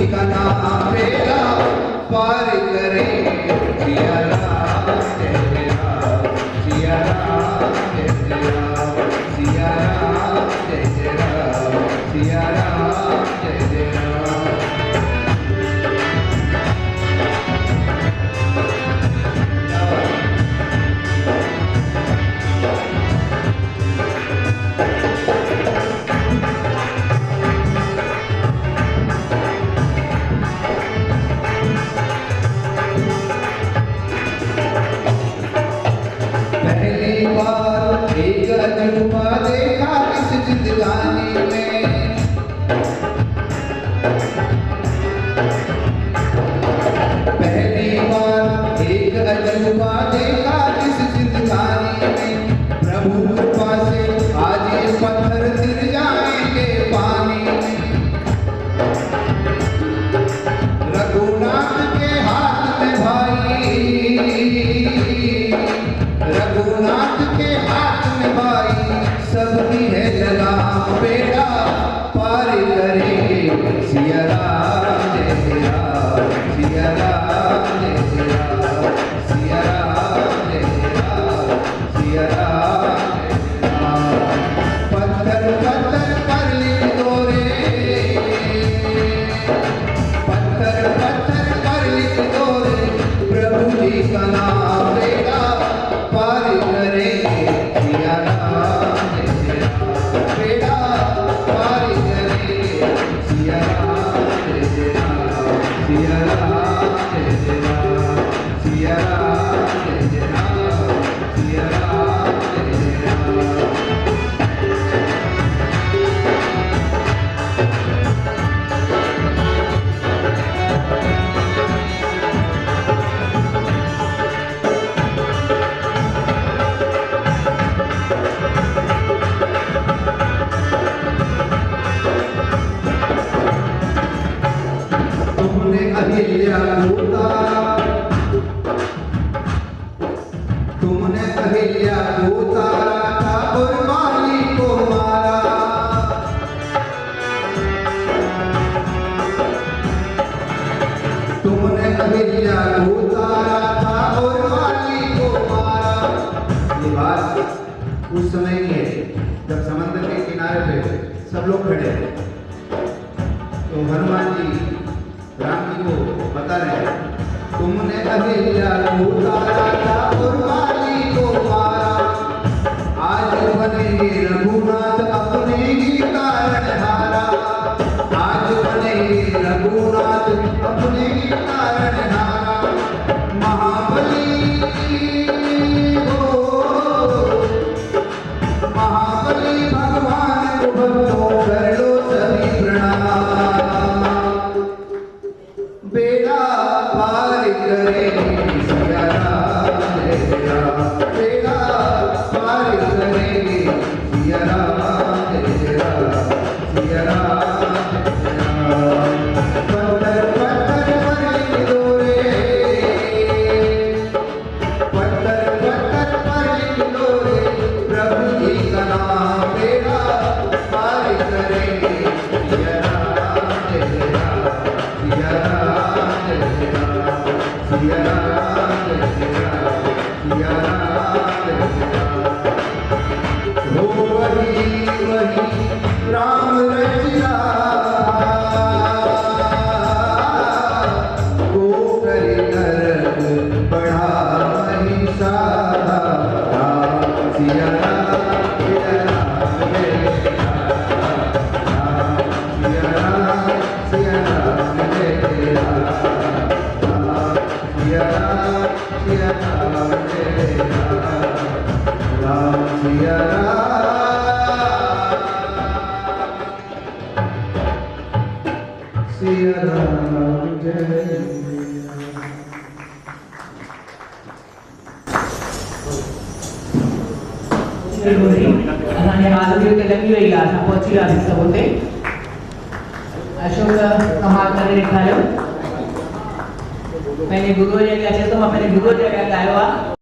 का नाम बेड़ा पार करे। सिया राम जय राम, सिया राम जय राम, सिया राम जय राम, सिया राम जय राम। पहली बार एक अजूबा देखा इस जिंदगानी में, पहली बार एक अजूबा देखा इस जिंदगानी में। प्रभु कृपा से आज ये पत्थर गिर जाएंगे पानी में। रघुनाथ के हाथ में भाई, रघुनाथ के हाथ में भाई, सबकी है लगाम बेड़ा पार करेंगे। सिया राम जय राम, सिया राम जय राम, सिया राम जय राम, सिया राम जय राम। पत्थर पत्थर पर लिख दो रे, पत्थर पत्थर पर लिख दो रे, प्रभु जी का नाम बेड़ा पार करेंगे। सिया राम जय राम, बेड़ा पार करेंगे। सिया राम जय राम, सिया राम जय राम, सिया राम जय राम, सिया राम जय राम। तुमने अहिल्या को तारा, तुमने अहिल्या को तारा था और माली को मारा। तुमने अहिल्या को तारा था और माली को मारा। ये बात उस समय की है जब समंदर के किनारे पे सब लोग खड़े हैं, तो हनुमान जी राम जी को बता रहे हैं, तुमने अहिल्या को तारा था और माली को मारा। आज बनेंगे रघुनाथ अपने ही कारण हारा, आज बनेंगे रघुनाथ अपने ही कारण हारा। महाबली हो, महाबली भगवान को भक्तों कर लो सभी प्रणाम। बेड़ा पार करेंगे। सिया राम जय राम, बेड़ा पार करेंगे। सिया राम जय राम, सिया राम जय राम। पत्थर पत्थर पर लिख दो रे, पत्थर पत्थर पर लिख दो रे, प्रभु जी का नाम बेड़ा पार करेंगे। सिया राम जय राम, सिया राम जय राम, सिया राम जय राम, सिया राम जय राम। हो वही वही राम रचिया, को करे नरक बढ़ा महिषा। सिया राम जय राम, सिया राम, सिया राम जय राम, सिया राम, सिया राम जय राम, सिया राम, सिया राम जय राम। असांजे हाज़िरी ते लॻी वई आहे, असां पहुची वियासीं सभु हुते। अशोक कमाल करे ॾेखारियो। पंहिंजे गुरूअ जे अॻियां चए थो, मां पंहिंजे गुरूअ जे अॻियां ॻायो आहे।